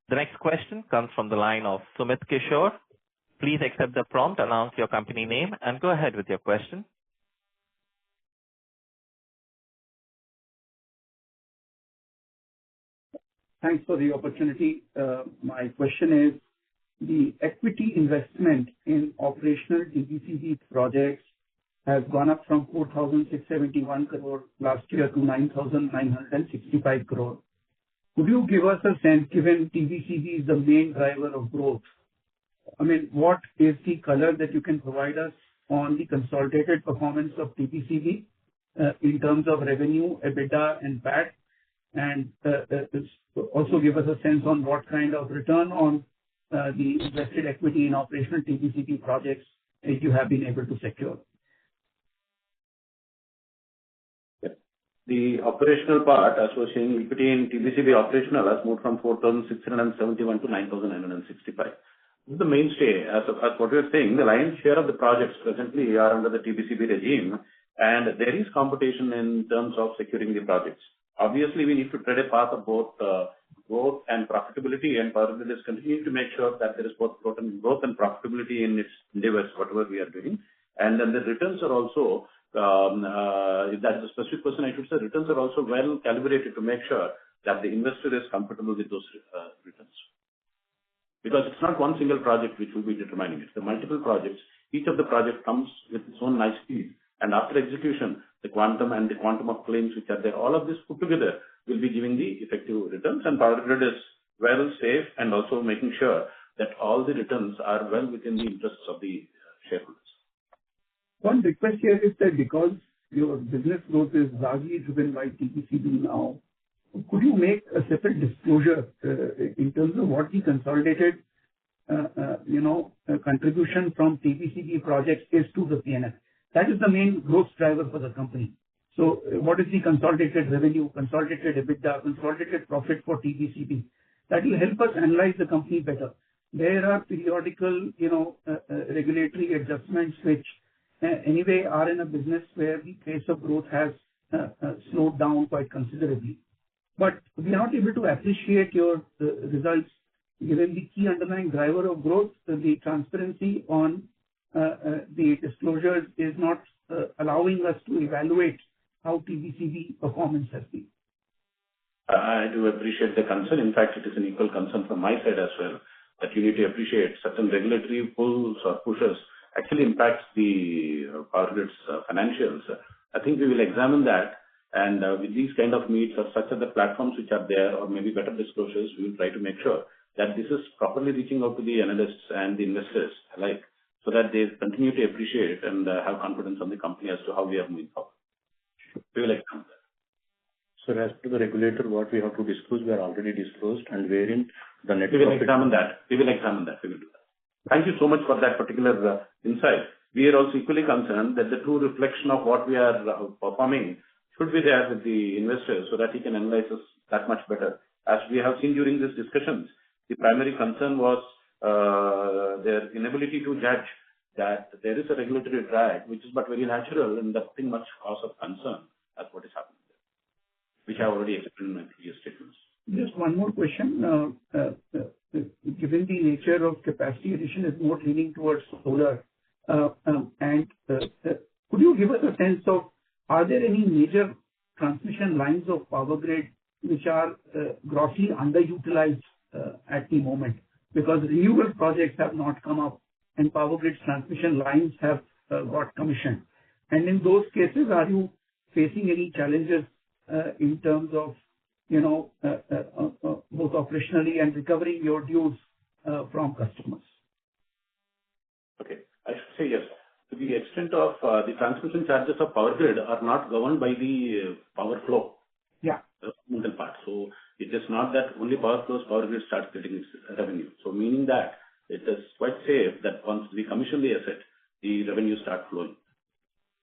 The next question comes from the line of Sumit Kishore. Please accept the prompt, announce your company name, and go ahead with your question. Thanks for the opportunity. My question is, the equity investment in operational TBCB projects has gone up from 4,671 crore last year to 9,965 crore. Could you give us a sense, given TBCB is the main driver of growth, what is the color that you can provide us on the consolidated performance of TBCB in terms of revenue, EBITDA, and PAT? And also give us a sense on what kind of return on the invested equity in operational TBCB projects you have been able to secure. The operational part, as was saying, equity in TBCB operational has moved from 4,671 to 9,965. This is the mainstay. As what we are saying, the lion's share of the projects presently are under the TBCB regime, and there is competition in terms of securing the projects. Obviously, we need to tread a path of both growth and profitability, and Power Grid is continuing to make sure that there is both growth and profitability in its endeavors, whatever we are doing. And then the returns are also, if that is a specific question, I should say, returns are also well calibrated to make sure that the investor is comfortable with those returns. Because it's not one single project which will be determining it. The multiple projects, each of the projects comes with its own nice speed. And after execution, the quantum of claims which are there, all of this put together will be giving the effective returns. And Power Grid is well safe and also making sure that all the returns are well within the interests of the shareholders. One request here is that because your business growth is largely driven by TBCB now, could you make a separate disclosure in terms of what the consolidated contribution from TBCB projects is to the PNL? That is the main growth driver for the company. So what is the consolidated revenue, consolidated EBITDA, consolidated profit for TBCB? That will help us analyze the company better. There are periodical, regulatory adjustments which anyway are in a business where the pace of growth has slowed down quite considerably. But we are not able to appreciate your results given the key underlying driver of growth. The transparency on the disclosures is not allowing us to evaluate how TBCB performance has been. I do appreciate the concern. In fact, it is an equal concern from my side as well, that you need to appreciate certain regulatory pulls or pushes actually impacts the Power Grid's financials. I think we will examine that, and with these kind of meets or such other platforms which are there, or maybe better disclosures, we will try to make sure that this is properly reaching out to the analysts and the investors alike, so that they continue to appreciate and have confidence on the company as to how we are moving forward. We will examine that. So as per the regulator, what we have to disclose, we are already disclosed, and wherein the net We will profit. examine that. We will examine that. We will do that. Thank you so much for that particular insight. We are also equally concerned that the true reflection of what we are performing should be there with the investors so that he can analyze us that much better. As we have seen during these discussions, the primary concern was their inability to judge that there is a regulatory drag, which is but very natural and nothing much cause of concern as what is happening there, which I have already explained in my previous statements. Just one more question. Given the nature of capacity addition is more leaning towards solar, could you give us a sense of, are there any major transmission lines of Power Grid which are grossly underutilized at the moment? Because renewable projects have not come up and Power Grid's transmission lines have got commissioned. And in those cases, are you facing any challenges in terms of, both operationally and recovering your dues from customers? Okay. I should say yes. To the extent of the transmission charges of Power Grid are not governed by the power flow. Yeah. The fundamental part. So it is not that only power flows, Power Grid starts getting its revenue. So meaning that it is quite safe that once we commission the asset, the revenue start flowing.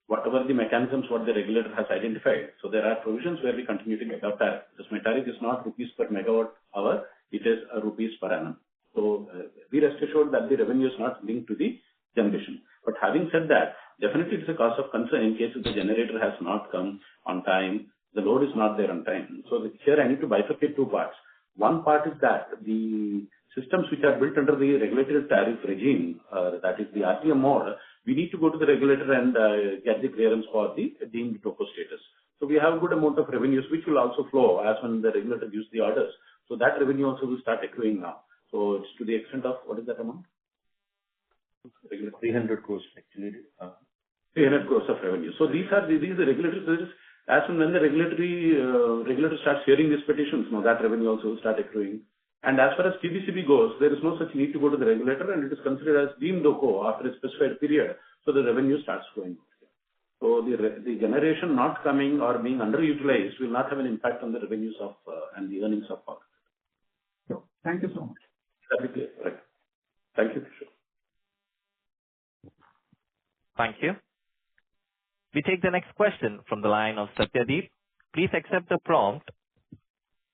Whatever the mechanisms what the regulator has identified. So there are provisions where we continue to get our tariff. Because my tariff is not rupees per megawatt hour, it is rupees per annum. So be rest assured that the revenue is not linked to the generation. But having said that, definitely it's a cause of concern in case if the generator has not come on time, the load is not there on time. So here I need to bifurcate two parts. One part is that the systems which are built under the regulatory tariff regime, that is the RTM mode, we need to go to the regulator and get the clearance for the deemed TOCO status. So we have a good amount of revenues which will also flow as when the regulator gives the orders. So that revenue also will start accruing now. So it's to the extent of, what is that amount? 300 crores actually. 300 crores of revenue. So these are the regulatory services. As and when the regulator starts hearing these petitions, now that revenue also will start accruing. And as far as TBCB goes, there is no such need to go to the regulator, and it is considered as deemed TOCO after a specified period. So the revenue starts flowing. So the generation not coming or being underutilized will not have an impact on the revenues of and the earnings of Power. So, thank you so much. That is clear. Right. Thank you. Thank you. We take the next question from the line of Satyadeep. Please accept the prompt,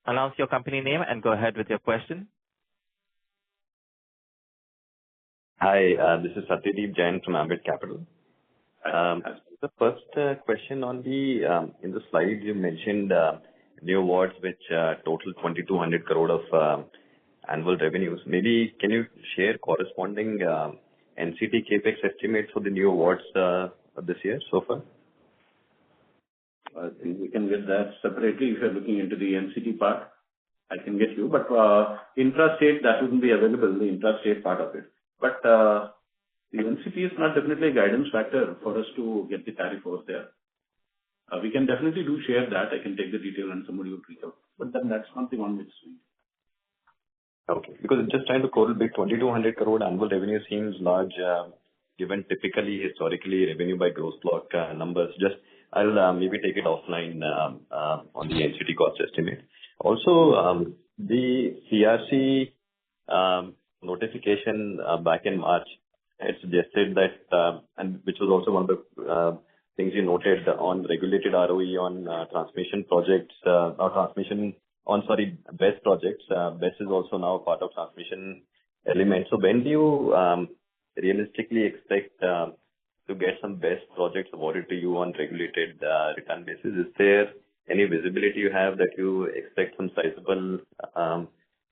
announce your company name, and go ahead with your question. Hi, this is Satyadeep Jain from Ambit Capital. The first question on the in the slide you mentioned new awards which total 2,200 crore of annual revenues. Maybe can you share corresponding NCT capex estimates for the new awards this year so far? I think we can get that separately. If you're looking into the NCT part, I can get you. But intrastate, that wouldn't be available, the intrastate part of it. But the NCT is not definitely a guidance factor for us to get the tariff over there. We can definitely do share that. I can take the detail and somebody will reach out. But then that's not the one which we... Okay. Because just trying to correlate 2,200 crore annual revenue seems large, given typically, historically, revenue by gross block numbers. Just I'll maybe take it offline on the NCT cost estimate. Also, the CRC notification back in March had suggested that, and which was also one of the things you noted on regulated ROE on transmission projects, or transmission on, sorry, BESS projects. BESS is also now part of transmission element. So when do you realistically expect to get some BESS projects awarded to you on regulated return basis? Is there any visibility you have that you expect some sizable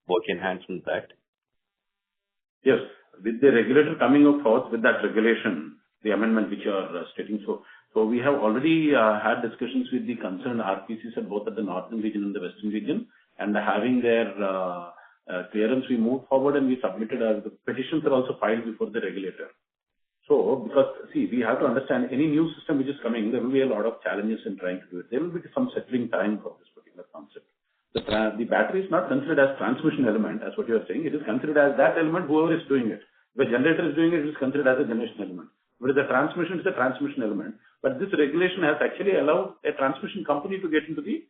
work in hand from that? Yes. With the regulator coming up forth with that regulation, the amendment which you are stating, so we have already had discussions with the concerned RPCs at both at the northern region and the western region, and having their clearance, we moved forward and we submitted the petitions are also filed before the regulator. So, because see, we have to understand any new system which is coming, there will be a lot of challenges in trying to do it. There will be some settling time for this particular concept. The battery is not considered as transmission element, as what you are saying. It is considered as that element, whoever is doing it. If a generator is doing it, it is considered as a generation element. But the transmission is a transmission element. But this regulation has actually allowed a transmission company to get into the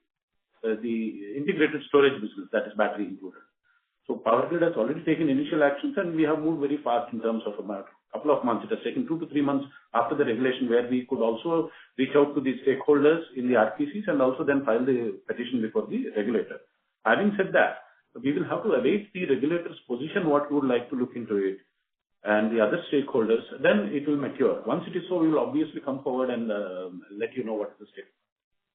integrated storage business, that is battery included. So Power Grid has already taken initial actions, and we have moved very fast in terms of a couple of months. It has taken 2 to 3 months after the regulation, where we could also reach out to the stakeholders in the RPCs and also then file the petition before the regulator. Having said that, we will have to await the regulator's position, what we would like to look into it, and the other stakeholders, then it will mature. Once it is so, we will obviously come forward and let you know what is the state.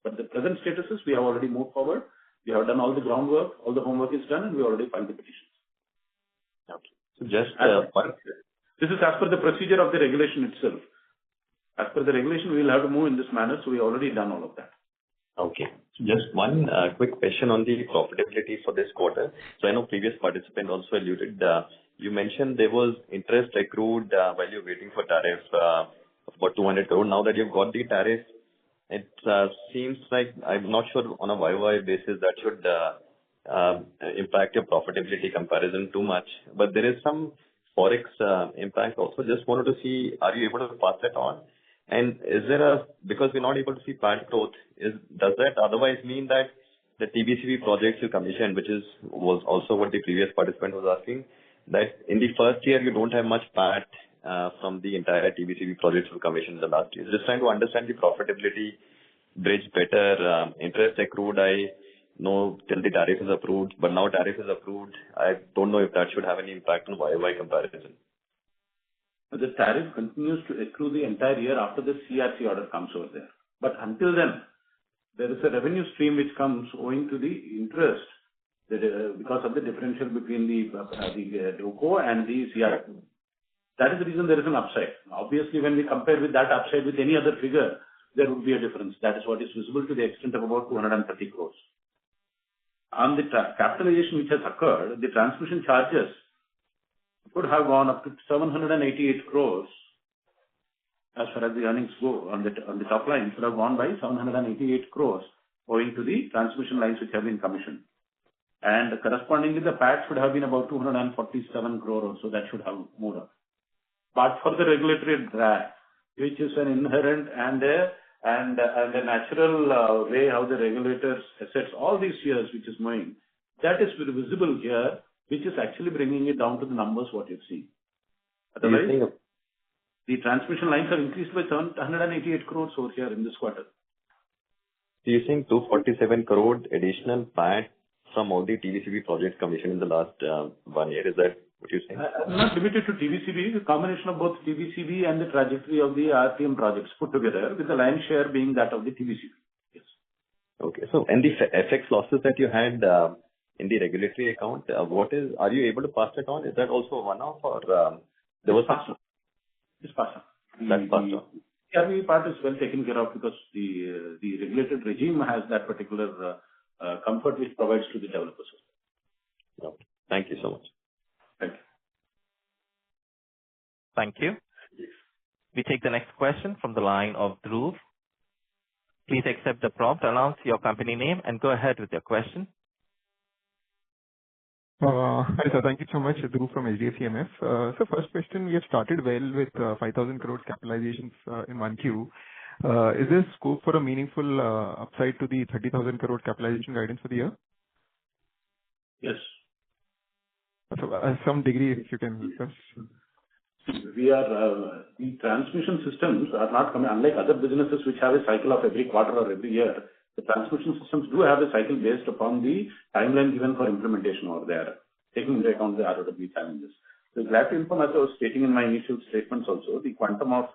But the present status is we have already moved forward. We have done all the groundwork, all the homework is done, and we already filed the petitions. Okay. So just this is as per the procedure of the regulation itself. As per the regulation, we will have to move in this manner, so we already done all of that. Okay. So just one quick question on the profitability for this quarter. So I know previous participant also alluded, you mentioned there was interest accrued while you're waiting for tariff of about 200 crore. Now that you've got the tariff, it seems like, I'm not sure on a YY basis that should impact your profitability comparison too much. But there is some Forex impact also. Just wanted to see, are you able to pass that on? And is there because we're not able to see PAT growth, does that otherwise mean that the TBCB projects you commissioned, which was also what the previous participant was asking, that in the first year you don't have much PAT from the entire TBCB projects you commissioned in the last year? Just trying to understand the profitability bridge better. Interest accrued, I know till the tariff is approved, but now tariff is approved. I don't know if that should have any impact on YY comparison. The tariff continues to accrue the entire year after the CRC order comes over there. But until then, there is a revenue stream which comes owing to the interest because of the differential between the DOCO and the CRC. That is the reason there is an upside. Obviously, when we compare with that upside with any other figure, there would be a difference. That is what is visible to the extent of about 230 crores. On the capitalization which has occurred, the transmission charges could have gone up to 788 crores as far as the earnings go on the top line. Should have gone by 788 crores owing to the transmission lines which have been commissioned. And correspondingly, the PAT should have been about 247 crore or so. That should have moved up. But for the regulatory drag, which is an inherent and a natural way how the regulators assess all these years, which is moving, that is visible here, which is actually bringing it down to the numbers what you've seen. Otherwise, the transmission lines have increased by 188 crores over here in this quarter. Do you think 247 crore additional PAT from all the TBCB projects commissioned in the last 1 year? Is that what you're saying? Not limited to TBCB, the combination of both TBCB and the trajectory of the RTM projects put together, with the lion's share being that of the TBCB. Yes. Okay. So, and the FX losses that you had in the regulatory account, are you able to pass it on? Is that also a one-off or there was some? It's passed on. That's passed on. The RV part is well taken care of because the regulated regime has that particular comfort which provides to the developers. Okay. Thank you so much. Thank you. Thank you. We take the next question from the line of Dhruv. Please accept the prompt, announce your company name, and go ahead with your question. Hi, sir. Thank you so much. Dhruv from HDFC. So first question, we have started well with 5,000 crores capitalizations in 1Q. Is there scope for a meaningful upside to the 30,000 crore capitalization guidance for the year? Yes. So, some degree, if you can help us. The transmission systems are not coming, unlike other businesses which have a cycle of every quarter or every year. The transmission systems do have a cycle based upon the timeline given for implementation over there, taking into account the ROW challenges. So glad to inform, as I was stating in my initial statements also, the quantum of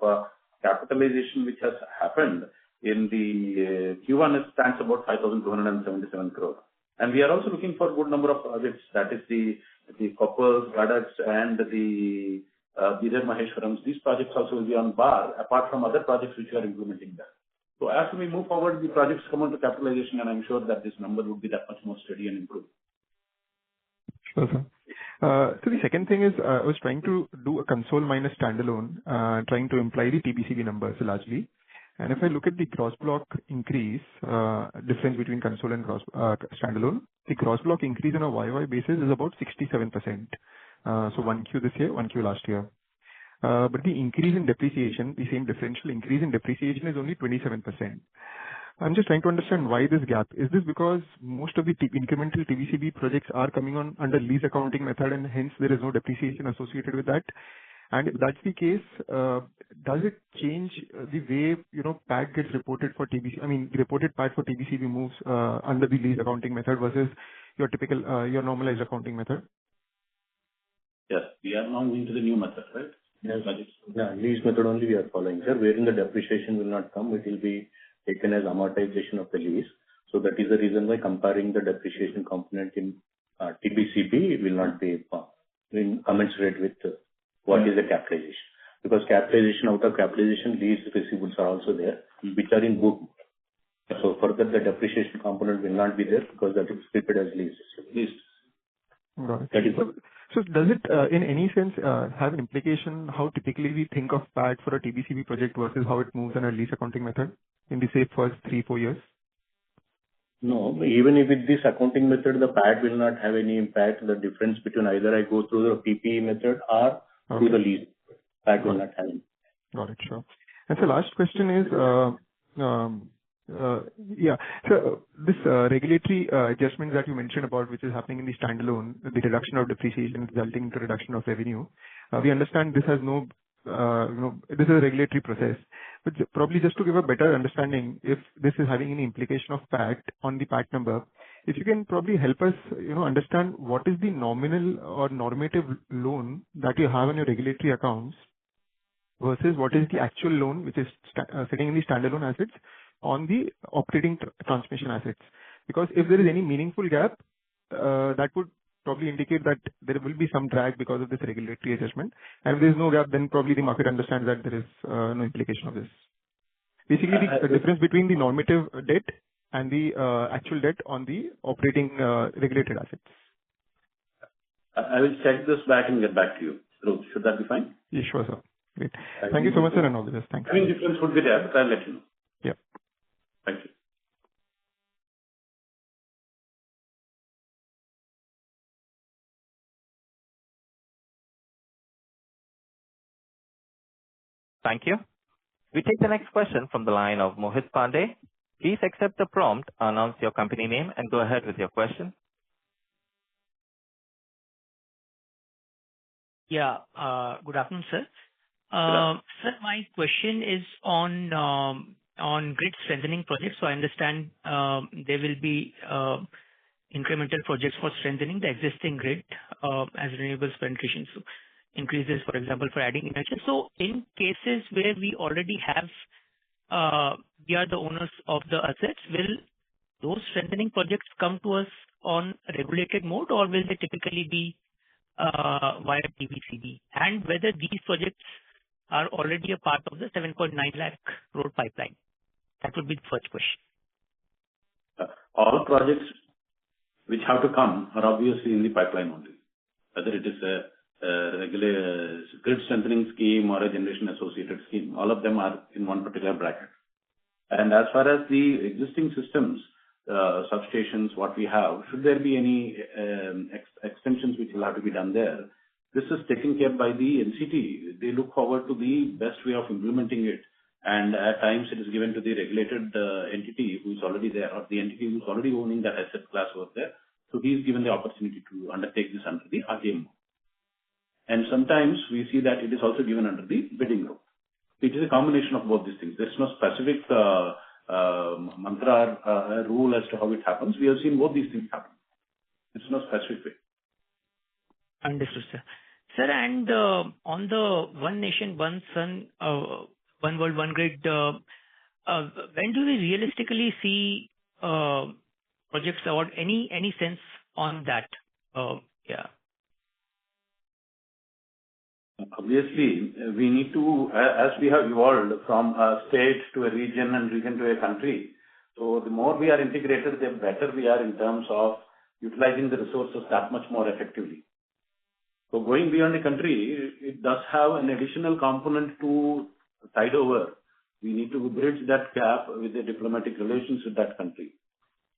capitalization which has happened in the Q1 stands about 5,277 crore. And we are also looking for a good number of projects, that is the Koppal, Gadak, and the Bidar Maheshwaram. These projects also will be on bar, apart from other projects which we are implementing there. So as we move forward, the projects come on to capitalization, and I'm sure that this number would be that much more steady and improved. Sure, sir. So the second thing is, I was trying to do a console minus standalone, trying to imply the TBCB numbers largely. And if I look at the gross block increase, difference between console and standalone, the gross block increase on a YY basis is about 67%. So 1Q this year, 1Q last year. But the increase in depreciation, the same differential increase in depreciation is only 27%. I'm just trying to understand why this gap. Is this because most of the incremental TBCB projects are coming on under lease accounting method and hence there is no depreciation associated with that? And if that's the case, does it change the way, PAT gets reported for TBC? I mean, the reported PAT for TBCB moves under the lease accounting method versus your typical, your normalized accounting method? Yes, we are now moving to the new method, right? Yes. Yeah, lease method only we are following, sir, wherein the depreciation will not come. It will be taken as amortization of the lease. So that is the reason why comparing the depreciation component in TBCB will not be commensurate with what is the capitalization. Because capitalization, out of capitalization, lease receivables are also there, which are in book. So further, the depreciation component will not be there because that is treated as lease. Right. That is so does it, in any sense, have an implication how typically we think of PAT for a TBCB project versus how it moves on a lease accounting method in the, say, first 3-4 years? No, even if with this accounting method, the PAT will not have any impact. The difference between either I go through the PPE method or through the lease, PAT will not have any. Got it, sure. And so last question is, so this regulatory adjustment that you mentioned about, which is happening in the standalone, the reduction of depreciation resulting into reduction of revenue. We understand this has no, this is a regulatory process, but probably just to give a better understanding, if this is having any implication of PAT on the PAT number, if you can probably help us, understand what is the nominal or normative loan that you have on your regulatory accounts versus what is the actual loan which is sitting in the standalone assets on the operating transmission assets. Because if there is any meaningful gap, that would probably indicate that there will be some drag because of this regulatory adjustment. And if there is no gap, then probably the market understands that there is no implication of this. Basically, the difference between the normative debt and the actual debt on the operating regulated assets. I will check this back and get back to you. So should that be fine? Yeah, sure, sir. Great. Thank you so much, sir, and all the best. Thanks. I mean, difference would be there, but I'll let you know. Yeah. Thank you. Thank you. We take the next question from the line of Mohit Pandey. Please accept the prompt, announce your company name, and go ahead with your question. Yeah. Good afternoon, sir. Sir, my question is on grid strengthening projects. So I understand there will be incremental projects for strengthening the existing grid as renewables penetration increases, for example, for adding energy. So in cases where we already have, we are the owners of the assets, will those strengthening projects come to us on regulated mode, or will they typically be via TBCB? And whether these projects are already a part of the 7.9 lakh crore pipeline? That would be the first question. All projects which have to come are obviously in the pipeline only. Whether it is a regular grid strengthening scheme or a generation associated scheme, all of them are in one particular bracket. And as far as the existing systems, substations, what we have, should there be any extensions which will have to be done there, this is taken care by the NCT. They look forward to the best way of implementing it. And at times it is given to the regulated entity who is already there, or the entity who is already owning that asset class over there. So he is given the opportunity to undertake this under the RTM. And sometimes we see that it is also given under the bidding route. It is a combination of both these things. There's no specific mantra or rule as to how it happens. We have seen both these things happen. It's no specific way. Understood, sir. Sir, and on the One Nation, One Sun, One World, One Grid, when do we realistically see projects award? Any sense on that? Yeah. Obviously, we need to, as we have evolved from a state to a region and region to a country, so the more we are integrated, the better we are in terms of utilizing the resources that much more effectively. So going beyond the country, it does have an additional component to tide over. We need to bridge that gap with the diplomatic relations with that country.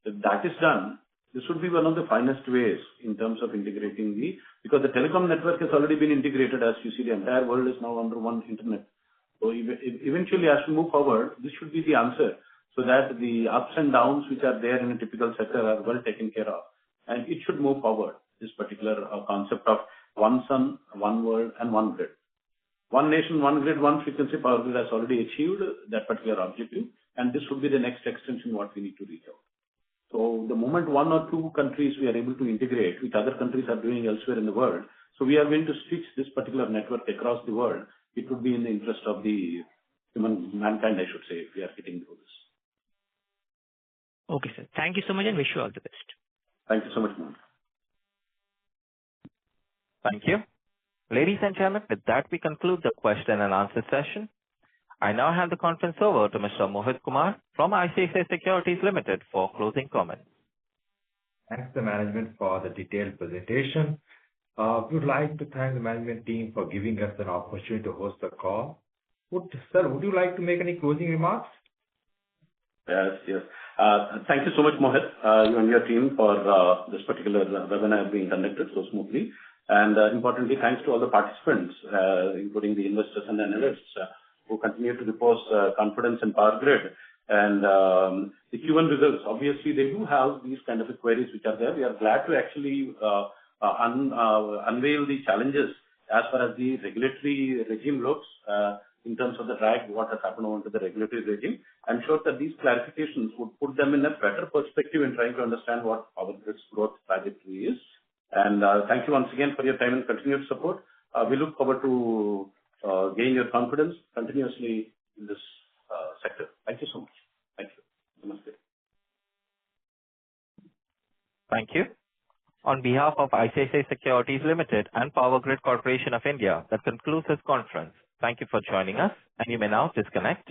If that is done, this would be one of the finest ways in terms of integrating because the telecom network has already been integrated. As you see, the entire world is now under one internet. So eventually, as we move forward, this should be the answer so that the ups and downs which are there in a typical sector are well taken care of. And it should move forward, this particular concept of one sun, one world, and one grid. One nation, one grid, one frequency power grid has already achieved that particular objective. And this would be the next extension what we need to reach out. So the moment one or two countries we are able to integrate, which other countries are doing elsewhere in the world, so we are going to stitch this particular network across the world. It would be in the interest of the mankind, I should say, if we are getting through this. Okay, sir. Thank you so much and wish you all the best. Thank you so much, Mohan. Thank you. Ladies and gentlemen, with that, we conclude the question and answer session. I now hand the conference over to Mr. Mohit Kumar from ICICI Securities Limited for closing comments. Thanks the management for the detailed presentation. We would like to thank the management team for giving us an opportunity to host the call. Sir, would you like to make any closing remarks? Yes. Thank you so much, Mohit, you and your team for this particular webinar being conducted so smoothly. And importantly, thanks to all the participants, including the investors and analysts, who continue to repose confidence in Power Grid. And the Q1 results, obviously, they do have these kind of queries which are there. We are glad to actually unveil the challenges as far as the regulatory regime looks in terms of the drag, what has happened onto the regulatory regime. I'm sure that these clarifications would put them in a better perspective in trying to understand what Power Grid's growth trajectory is. And thank you once again for your time and continued support. We look forward to gain your confidence continuously in this sector. Thank you so much. Thank you. Namaste. Thank you. On behalf of ICICI Securities Limited and Power Grid Corporation of India, that concludes this conference. Thank you for joining us, and you may now disconnect.